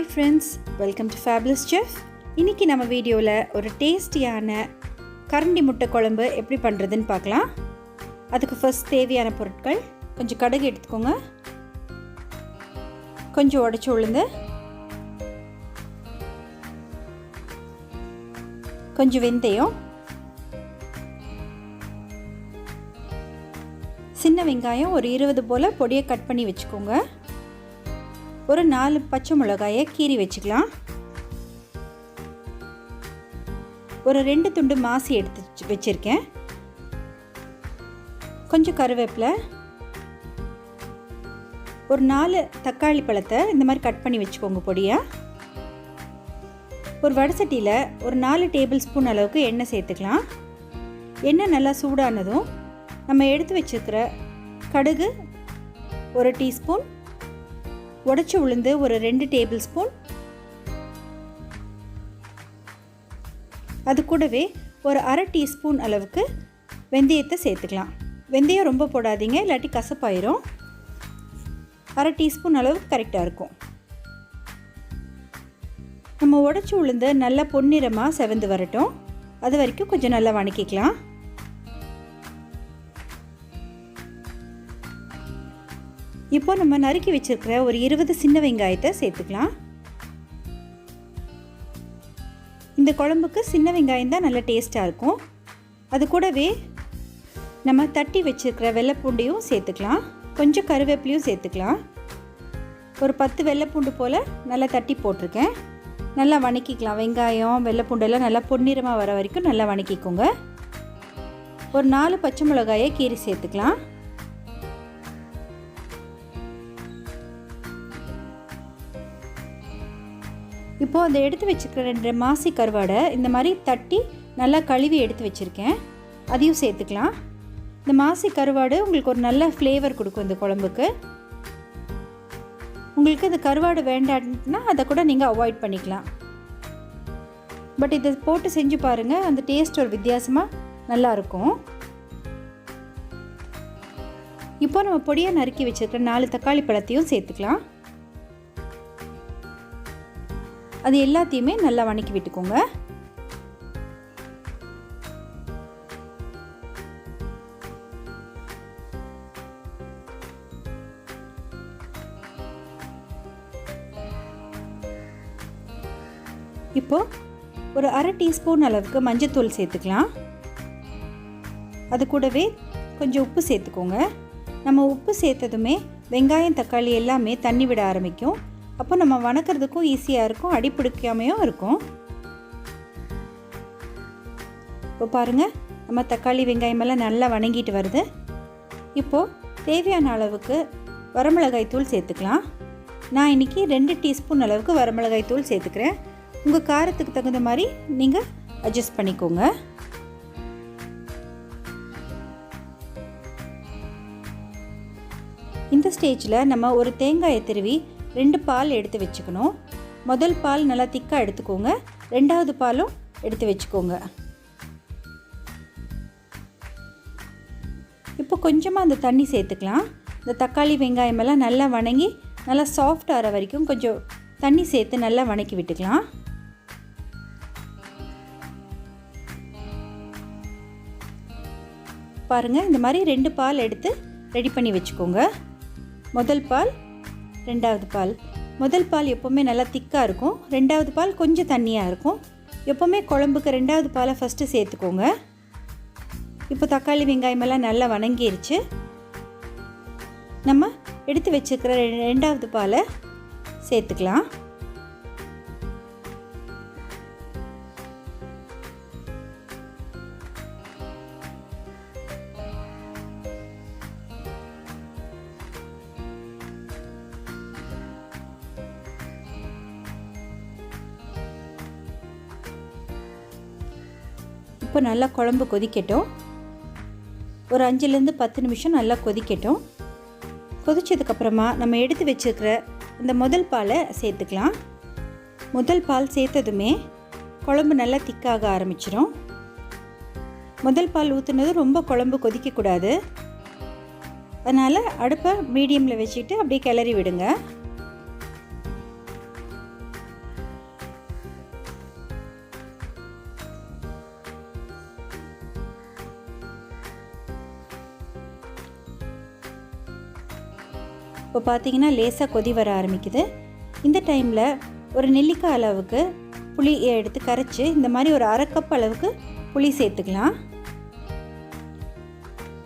Hi friends, welcome to fabulous chef. இன்றைக்கி நம்ம வீடியோவில் ஒரு டேஸ்டியான கரண்டி முட்டை குழம்பு எப்படி பண்ணுறதுன்னு பார்க்கலாம். அதுக்கு ஃபர்ஸ்ட் தேவையான பொருட்கள்: கொஞ்சம் கடுகு எடுத்துக்கோங்க, கொஞ்சம் உடைச்ச உளுந்து, கொஞ்சம் வெந்தயம், சின்ன வெங்காயம் ஒரு 20 போல் பொடியை கட் பண்ணி வச்சுக்கோங்க. ஒரு 4 பச்சை மிளகாயை கீறி வச்சுக்கலாம். ஒரு 2 துண்டு மாசி எடுத்து வச்சுருக்கேன். கொஞ்சம் கருவேப்பிலை, ஒரு 4 தக்காளி பழத்தை இந்த மாதிரி கட் பண்ணி வச்சுக்கோங்க பொடியாக. ஒரு வடசட்டியில் ஒரு 4 டேபிள் ஸ்பூன் அளவுக்கு எண்ணெய் சேர்த்துக்கலாம். எண்ணெய் நல்லா சூடானதும் நம்ம எடுத்து வச்சுருக்கிற கடுகு ஒரு டீஸ்பூன், உடைச்சி உளுந்து ஒரு 2 டேபிள் ஸ்பூன், அது கூடவே ஒரு அரை டீஸ்பூன் அளவுக்கு வெந்தயத்தை சேர்த்துக்கலாம். வெந்தயம் ரொம்ப போடாதீங்க, இல்லாட்டி கசப்பாயிரும். அரை டீஸ்பூன் அளவுக்கு கரெக்டாக இருக்கும். நம்ம உடைச்சி உளுந்து நல்லா பொன்னிறமாக செவந்து வரட்டும். அது வரைக்கும் கொஞ்சம் நல்லா வணக்கிக்கலாம். இப்போ நம்ம நறுக்கி வச்சுருக்கிற ஒரு 20 சின்ன வெங்காயத்தை சேர்த்துக்கலாம். இந்த குழம்புக்கு சின்ன வெங்காயம் தான் நல்ல டேஸ்ட்டாக இருக்கும். அது கூடவே நம்ம தட்டி வச்சுருக்கிற வெள்ளைப்பூண்டையும் சேர்த்துக்கலாம். கொஞ்சம் கருவேப்பிலையும் சேர்த்துக்கலாம். ஒரு 10 வெள்ளைப்பூண்டு போல் நல்லா தட்டி போட்டிருக்கேன். நல்லா வணக்கிக்கலாம். வெங்காயம் வெள்ளைப்பூண்டெல்லாம் நல்லா பொன்னிறமாக வர வரைக்கும் நல்லா வணக்கிக்கோங்க. ஒரு 4 பச்சை மிளகாயை கீறி சேர்த்துக்கலாம். இப்போது அதை எடுத்து வச்சுருக்கிற 2 மாசி கருவாடை இந்த மாதிரி தட்டி நல்லா கழுவி எடுத்து வச்சுருக்கேன். அதையும் சேர்த்துக்கலாம். இந்த மாசி கருவாடு உங்களுக்கு ஒரு நல்ல ஃப்ளேவர் கொடுக்கும் இந்த குழம்புக்கு. உங்களுக்கு இந்த கருவாடு வேண்டாம்னா அதை கூட நீங்கள் அவாய்ட் பண்ணிக்கலாம். பட் இதை போட்டு செஞ்சு பாருங்கள், அந்த டேஸ்ட் ஒரு வித்தியாசமாக நல்லாயிருக்கும். இப்போ நம்ம பொடியாக நறுக்கி வச்சுருக்கிற 4 தக்காளி பழத்தையும் சேர்த்துக்கலாம். அது எல்லாத்தையுமே நல்லா வணக்கி விட்டுக்கோங்க. இப்போ ஒரு அரை டீஸ்பூன் அளவுக்கு மஞ்சள்தூள் சேர்த்துக்கலாம். அது கூடவே கொஞ்சம் உப்பு சேர்த்துக்கோங்க. நம்ம உப்பு சேர்த்ததுமே வெங்காயம் தக்காளி எல்லாமே தண்ணி விட ஆரம்பிக்கும். அப்போ நம்ம வணக்கிறதுக்கும் ஈஸியாக இருக்கும், அடி பிடிக்காமையும் இருக்கும். இப்போ பாருங்கள், நம்ம தக்காளி வெங்காயமெல்லாம் நல்லா வணங்கிட்டு வருது. இப்போது தேவையான அளவுக்கு வரமிளகாய் தூள் சேர்த்துக்கலாம். நான் இன்றைக்கி 2 டீஸ்பூன் அளவுக்கு வரமிளகாய் தூள் சேர்த்துக்கிறேன். உங்கள் காரத்துக்கு தகுந்த மாதிரி நீங்கள் அட்ஜஸ்ட் பண்ணிக்கோங்க. இந்த ஸ்டேஜில் நம்ம ஒரு தேங்காயை திருவி 2 பால் எடுத்து வச்சுக்கணும். முதல் பால் நல்லா திக்காக எடுத்துக்கோங்க. 2வது பாலும் எடுத்து வச்சுக்கோங்க. இப்போ கொஞ்சமாக அந்த தண்ணி சேர்த்துக்கலாம். இந்த தக்காளி வெங்காயமெல்லாம் நல்லா வணங்கி நல்லா சாஃப்ட் ஆகிற வரைக்கும் கொஞ்சம் தண்ணி சேர்த்து நல்லா வணக்கி விட்டுக்கலாம். பாருங்கள், இந்த மாதிரி 2 பால் எடுத்து ரெடி பண்ணி வச்சுக்கோங்க. முதல் பால், 2வது பால். முதல் பால் எப்போவுமே நல்லா திக்காக இருக்கும். 2வது பால் கொஞ்சம் தண்ணியாக இருக்கும். எப்போவுமே குழம்புக்கு 2வது பாலை ஃபஸ்ட்டு சேர்த்துக்கோங்க. இப்போ தக்காளி வெங்காயமெல்லாம் நல்லா வணங்கிருச்சு. நம்ம எடுத்து வச்சுக்கிற 2வது பாலை சேர்த்துக்கலாம். இப்போ நல்லா குழம்பு கொதிக்கட்டும். ஒரு 5லேருந்து 10 நிமிஷம் நல்லா கொதிக்கட்டும். கொதிச்சதுக்கப்புறமா நம்ம எடுத்து வச்சுருக்கிற இந்த முதல் பாலை சேர்த்துக்கலாம். முதல் பால் சேர்த்ததுமே குழம்பு நல்லா திக்காக ஆரம்பிச்சிடும். முதல் பால் ஊற்றுனது ரொம்ப குழம்பு கொதிக்கக்கூடாது. அதனால் அடுப்பை மீடியமில் வச்சுட்டு அப்படியே கிளறி விடுங்க. இப்போ பார்த்தீங்கன்னா லேசாக கொதி வர ஆரம்பிக்குது. இந்த டைமில் ஒரு நெல்லிக்காய் அளவுக்கு புளியை எடுத்து கரைச்சி இந்த மாதிரி ஒரு 1/2 கப் அளவுக்கு புளி சேர்த்துக்கலாம்.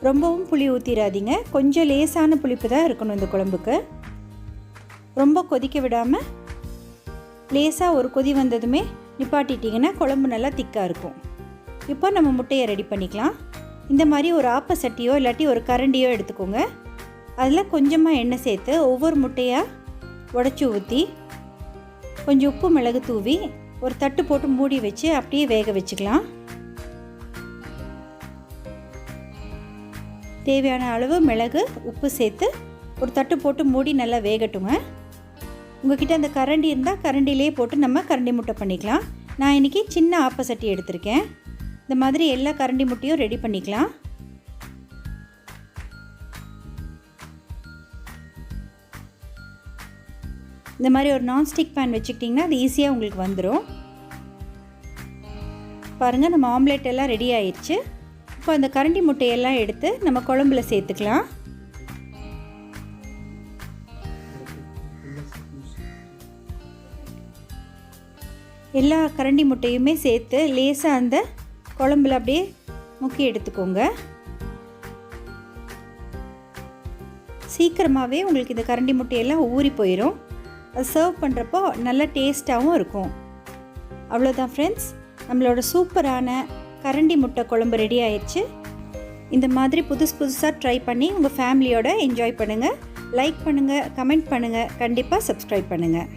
ரொம்பவும் புளி ஊற்றிடாதீங்க, கொஞ்சம் லேசான புளிப்பு தான் இருக்கணும் இந்த குழம்புக்கு. ரொம்ப கொதிக்க விடாமல் லேசாக ஒரு கொதி வந்ததுமே நிப்பாட்டிட்டிங்கன்னா குழம்பு நல்லா திக்காக இருக்கும். இப்போ நம்ம முட்டையை ரெடி பண்ணிக்கலாம். இந்த மாதிரி ஒரு ஆப்ப சட்டியோ இல்லாட்டி ஒரு கரண்டியோ எடுத்துக்கோங்க. அதில் கொஞ்சமாக எண்ணெய் சேர்த்து ஒவ்வொரு முட்டையாக உடச்சி ஊற்றி கொஞ்சம் உப்பு மிளகு தூவி ஒரு தட்டு போட்டு மூடி வச்சு அப்படியே வேக வச்சுக்கலாம். தேவையான அளவு மிளகு உப்பு சேர்த்து ஒரு தட்டு போட்டு மூடி நல்லா வேகட்டுங்க. உங்கள்கிட்ட அந்த கரண்டி இருந்தால் கரண்டிலே போட்டு நம்ம கரண்டி முட்டை பண்ணிக்கலாம். நான் இன்றைக்கி சின்ன ஆப்ப சட்டி எடுத்திருக்கேன். இந்த மாதிரி எல்லா கரண்டி முட்டையும் ரெடி பண்ணிக்கலாம். இந்த மாதிரி ஒரு நான்ஸ்டிக் பேன் வச்சுக்கிட்டிங்கன்னா அது ஈஸியாக உங்களுக்கு வந்துடும். பாருங்கள், நம்ம ஆம்லேட் எல்லாம் ரெடி ஆயிடுச்சு. இப்போ அந்த கரண்டி முட்டையெல்லாம் எடுத்து நம்ம குழம்புல சேர்த்துக்கலாம். எல்லா கரண்டி முட்டையுமே சேர்த்து லேசாக அந்த குழம்புல அப்படியே முக்கி எடுத்துக்கோங்க. சீக்கிரமாகவே உங்களுக்கு இந்த கரண்டி முட்டையெல்லாம் ஊறி போயிடும். அது சர்வ் பண்ணுறப்போ நல்ல டேஸ்ட்டாகவும் இருக்கும். அவ்வளோதான் ஃப்ரெண்ட்ஸ், நம்மளோட சூப்பரான கரண்டி முட்டை குழம்பு ரெடி ஆயிடுச்சு. இந்த மாதிரி புதுசாக ட்ரை பண்ணி உங்கள் ஃபேமிலியோட என்ஜாய் பண்ணுங்கள். லைக் பண்ணுங்கள், கமெண்ட் பண்ணுங்கள், கண்டிப்பாக சப்ஸ்கிரைப் பண்ணுங்கள்.